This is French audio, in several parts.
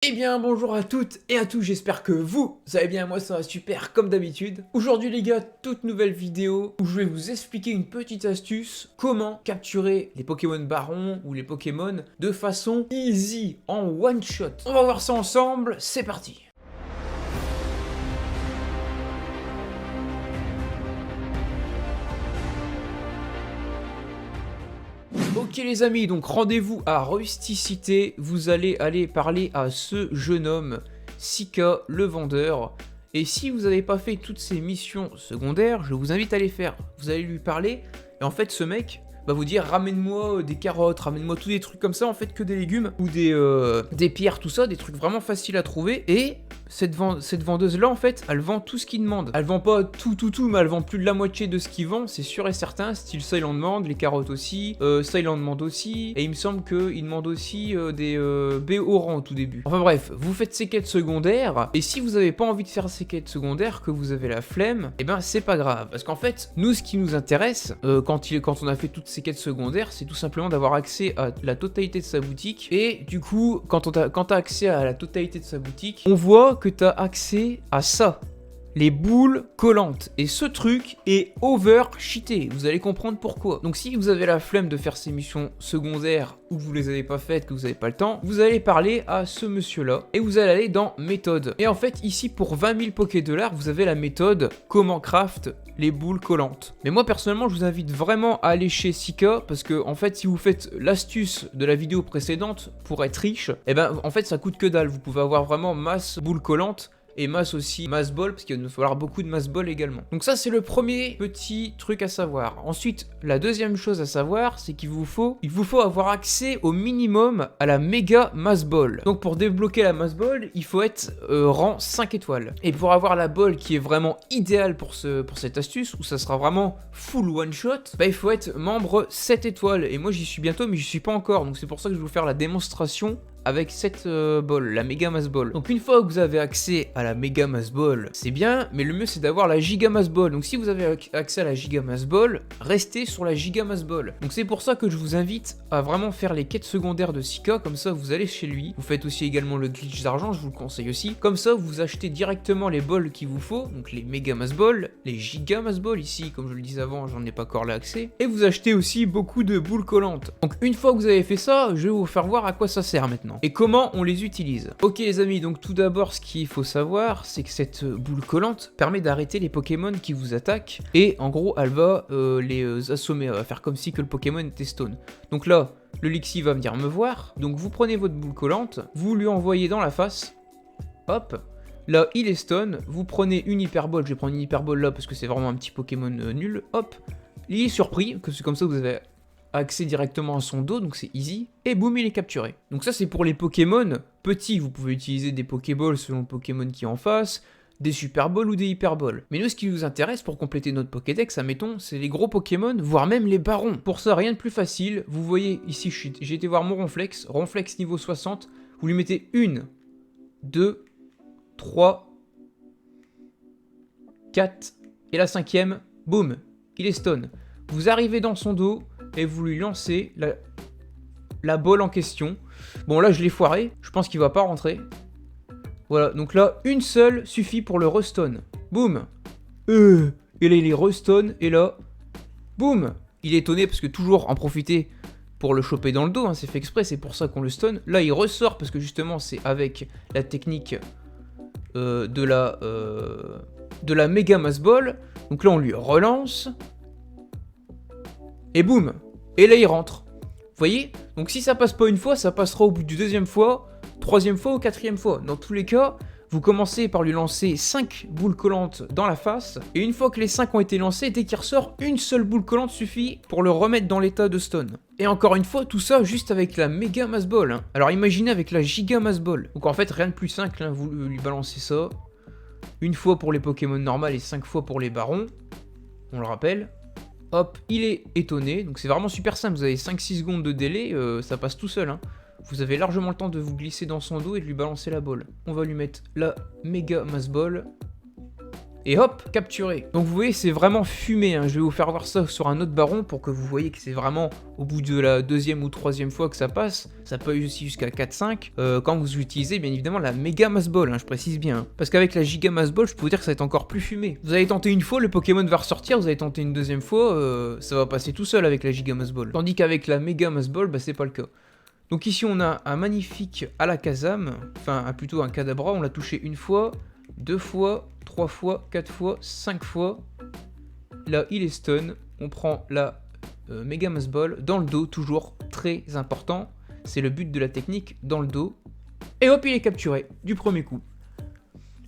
Eh bien bonjour à toutes et à tous, j'espère que vous allez bien, moi ça va super comme d'habitude. Aujourd'hui les gars, toute nouvelle vidéo où je vais vous expliquer une petite astuce, comment capturer les Pokémon Baron ou les Pokémon de façon easy, en one shot. On va voir ça ensemble, c'est parti. Ok les amis, donc rendez-vous à Rusticité, vous allez aller parler à ce jeune homme, Sika, le vendeur. Et si vous n'avez pas fait toutes ces missions secondaires, je vous invite à les faire. Vous allez lui parler, et en fait ce mec va vous dire ramène-moi des carottes, ramène-moi tous des trucs comme ça, en fait que des légumes, ou des pierres, tout ça, des trucs vraiment faciles à trouver. Et cette vendeuse-là, en fait, elle vend tout ce qu'il demande. Elle vend pas tout, mais elle vend plus de la moitié de ce qu'il vend, c'est sûr et certain. Style, ça, il en demande, les carottes aussi, ça, il en demande aussi. Et il me semble qu'il demande aussi des baies au rang au tout début. Enfin bref, vous faites ces quêtes secondaires, et si vous avez pas envie de faire ces quêtes secondaires, que vous avez la flemme, et ben c'est pas grave. Parce qu'en fait, nous, ce qui nous intéresse, quand on a fait toutes ces quêtes secondaires, c'est tout simplement d'avoir accès à la totalité de sa boutique. Et du coup, quand t'as accès à la totalité de sa boutique, on voit que tu as accès à ça, les boules collantes. Et ce truc est over cheaté, vous allez comprendre pourquoi. Donc si vous avez la flemme de faire ces missions secondaires ou que vous les avez pas faites, que vous n'avez pas le temps, vous allez parler à ce monsieur là et vous allez aller dans méthode. Et en fait ici pour 20 000 Poké$, vous avez la méthode comment craft les boules collantes. Mais moi personnellement je vous invite vraiment à aller chez Sika, parce que en fait si vous faites l'astuce de la vidéo précédente pour être riche, et ben en fait ça coûte que dalle, vous pouvez avoir vraiment masse boules collantes et masse aussi, masse ball, parce qu'il va nous falloir beaucoup de masse ball également. Donc ça c'est le premier petit truc à savoir. Ensuite, la deuxième chose à savoir, c'est qu'il vous faut avoir accès au minimum à la méga masse ball. Donc pour débloquer la masse ball, il faut être rang 5 étoiles. Et pour avoir la ball qui est vraiment idéale pour cette astuce, où ça sera vraiment full one shot, bah il faut être membre 7 étoiles. Et moi j'y suis bientôt, mais j'y suis pas encore. Donc c'est pour ça que je vais vous faire la démonstration avec cette ball, la méga mass ball. Donc une fois que vous avez accès à la méga mass ball, c'est bien, mais le mieux c'est d'avoir la giga mass ball. Donc si vous avez accès à la giga mass ball, restez sur la giga mass ball. Donc c'est pour ça que je vous invite à vraiment faire les quêtes secondaires de Sika, comme ça vous allez chez lui. Vous faites aussi également le glitch d'argent, je vous le conseille aussi. Comme ça vous achetez directement les balls qu'il vous faut, donc les méga mass ball, les giga mass ball ici, comme je le disais avant, j'en ai pas encore l'accès. Et vous achetez aussi beaucoup de boules collantes. Donc une fois que vous avez fait ça, je vais vous faire voir à quoi ça sert maintenant et comment on les utilise. Ok les amis, donc tout d'abord ce qu'il faut savoir, c'est que cette boule collante permet d'arrêter les Pokémon qui vous attaquent, et en gros elle va les assommer, elle va faire comme si que le Pokémon était stone. Donc là, le Lixi va venir me voir, donc vous prenez votre boule collante, vous lui envoyez dans la face, hop, là il est stone, vous prenez une hyperbole, je vais prendre une hyperbole là parce que c'est vraiment un petit Pokémon nul, hop, il est surpris, que c'est comme ça que vous avez accès directement à son dos, donc c'est easy, et boum, il est capturé. Donc ça c'est pour les Pokémon petits, vous pouvez utiliser des Pokéballs selon le Pokémon qui est en face, des Super Balls ou des Hyper Balls. Mais nous ce qui nous intéresse pour compléter notre Pokédex, admettons, c'est les gros Pokémon, voire même les barons. Pour ça, rien de plus facile, vous voyez ici, j'ai été voir mon Ronflex, Ronflex niveau 60, vous lui mettez 1, 2, 3, 4, et la cinquième, boum, il est stone. Vous arrivez dans son dos, et vous lui lancez la balle en question. Bon là je l'ai foiré, je pense qu'il va pas rentrer. Voilà, donc là une seule suffit pour le restone. Boum. Et là il est restone, et là, boum. Il est étonné parce que toujours en profiter pour le choper dans le dos, hein, c'est fait exprès, c'est pour ça qu'on le stone. Là il ressort parce que justement c'est avec la technique de la méga mass ball. Donc là on lui relance. Et boum. Et là il rentre. Vous voyez? Donc si ça passe pas une fois, ça passera au bout du deuxième fois, troisième fois ou quatrième fois. Dans tous les cas, vous commencez par lui lancer 5 boules collantes dans la face. Et une fois que les 5 ont été lancées, dès qu'il ressort, une seule boule collante suffit pour le remettre dans l'état de stone. Et encore une fois, tout ça juste avec la méga mass ball. Hein. Alors imaginez avec la giga mass ball. Donc en fait, rien de plus simple, hein, vous lui balancez ça. Une fois pour les Pokémon normales et 5 fois pour les barons. On le rappelle. Hop, il est étonné, donc c'est vraiment super simple, vous avez 5-6 secondes de délai, ça passe tout seul. Hein. Vous avez largement le temps de vous glisser dans son dos et de lui balancer la balle. On va lui mettre la méga mass ball. et hop, capturé. Donc vous voyez, c'est vraiment fumé, hein. Je vais vous faire voir ça sur un autre baron pour que vous voyez que c'est vraiment au bout de la deuxième ou troisième fois que ça passe. Ça peut aller aussi jusqu'à 4-5 quand vous utilisez bien évidemment la méga mass ball, hein, je précise bien. Hein. Parce qu'avec la giga mass ball, je peux vous dire que ça va être encore plus fumé. Vous avez tenté une fois, le Pokémon va ressortir, vous avez tenté une deuxième fois, ça va passer tout seul avec la giga mass ball. Tandis qu'avec la méga mass ball, bah c'est pas le cas. Donc ici on a un magnifique Alakazam, enfin plutôt un Kadabra, on l'a touché une fois, 2 fois, 3 fois, 4 fois, 5 fois. Là il est stun, on prend la Mega Mass Ball dans le dos, toujours très important. C'est le but de la technique, dans le dos. Et hop, il est capturé du premier coup.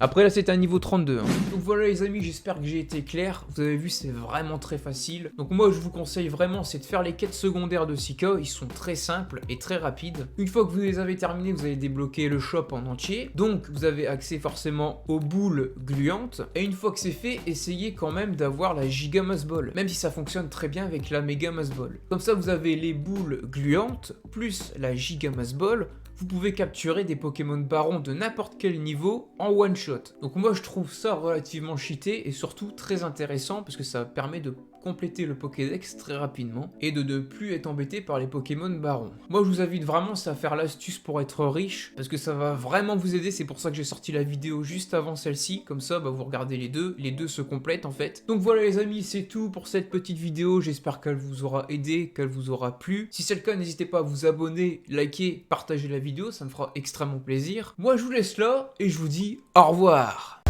Après là c'est un niveau 32. Hein. Donc voilà les amis, j'espère que j'ai été clair. Vous avez vu, c'est vraiment très facile. Donc moi je vous conseille vraiment, c'est de faire les quêtes secondaires de Sika. Ils sont très simples et très rapides. Une fois que vous les avez terminés, vous allez débloquer le shop en entier. Donc vous avez accès forcément aux boules gluantes. Et une fois que c'est fait, essayez quand même d'avoir la Giga Mass Ball. Même si ça fonctionne très bien avec la Mega Mass Ball. Comme ça vous avez les boules gluantes plus la Giga Mass Ball. Vous pouvez capturer des Pokémon Baron de n'importe quel niveau en one shot. Donc moi je trouve ça relativement cheaté et surtout très intéressant parce que ça permet de compléter le Pokédex très rapidement et de ne plus être embêté par les Pokémon Baron. Moi je vous invite vraiment à faire l'astuce pour être riche parce que ça va vraiment vous aider, c'est pour ça que j'ai sorti la vidéo juste avant celle-ci, comme ça bah, vous regardez les deux se complètent en fait. Donc voilà les amis, c'est tout pour cette petite vidéo, j'espère qu'elle vous aura aidé, qu'elle vous aura plu. Si c'est le cas, n'hésitez pas à vous abonner, liker, partager la vidéo, ça me fera extrêmement plaisir. Moi je vous laisse là et je vous dis au revoir.